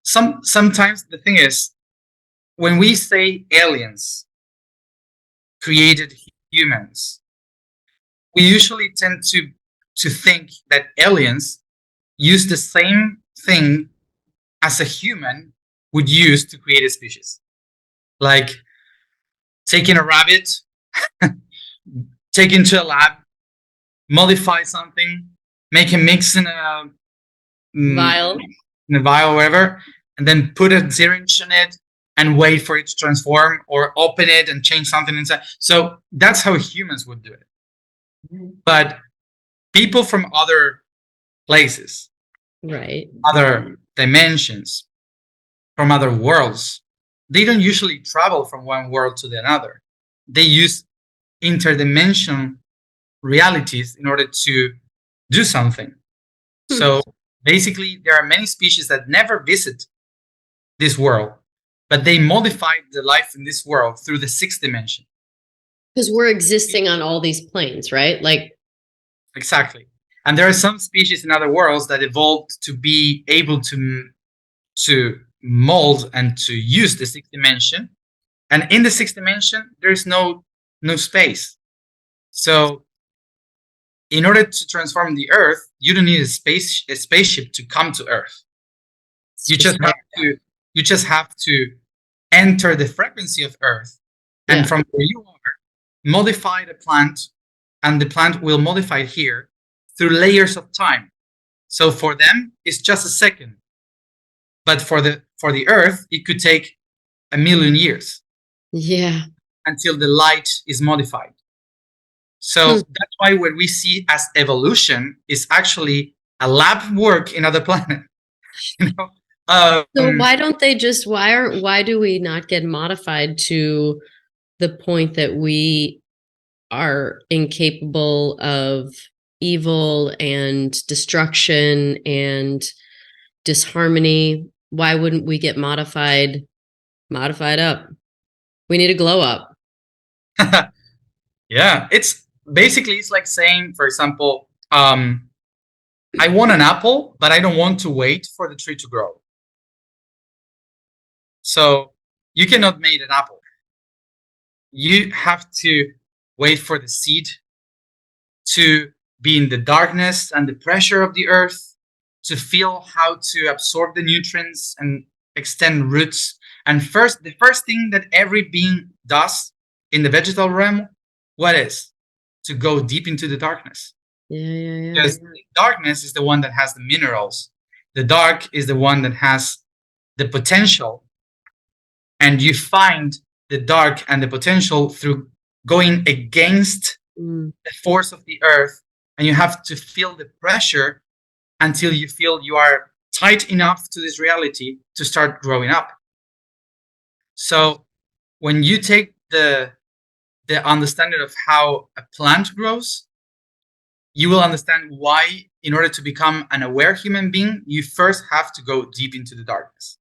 sometimes the thing is, when we say aliens created humans, we usually tend to think that aliens use the same thing as a human would use to create a species. Like taking a rabbit, take it into a lab, modify something, make a mix in a Vial. Or whatever, and then put a syringe on it and wait for it to transform, or open it and change something inside. So that's how humans would do it. But people from other places, Right, other dimensions, from other worlds, they don't usually travel from one world to the another. They use interdimensional realities in order to do something. So basically, there are many species that never visit this world, but they modified the life in this world through the sixth dimension. because we're existing on all these planes, right? Like, exactly. And there are some species in other worlds that evolved to be able to mold and to use the sixth dimension. And in the sixth dimension, there's no space. So in order to transform the Earth, you don't need a spaceship to come to Earth. You just have to enter the frequency of Earth, and from where you are, modify the plant, and the plant will modify here through layers of time. So for them, it's just a second, but for the Earth, it could take 1,000,000 years. Yeah. Until the light is modified. So that's why what we see as evolution is actually a lab work in other planet. So why don't they just, why do we not get modified to the point that we are incapable of evil and destruction and disharmony? Why wouldn't we get modified up? We need a glow up. Yeah, it's like saying, for example, I want an apple, but I don't want to wait for the tree to grow. So you cannot make an apple. You have to wait for the seed to be in the darkness and the pressure of the earth, to feel how to absorb the nutrients and extend roots. And the first thing that every being does in the vegetal realm, what is? To go deep into the darkness. Yeah. Because the darkness is the one that has the minerals. The dark is the one that has the potential. And you find the dark and the potential through going against the force of the earth. And you have to feel the pressure until you feel you are tight enough to this reality to start growing up. So when you take the understanding of how a plant grows, you will understand why, in order to become an aware human being, you first have to go deep into the darkness.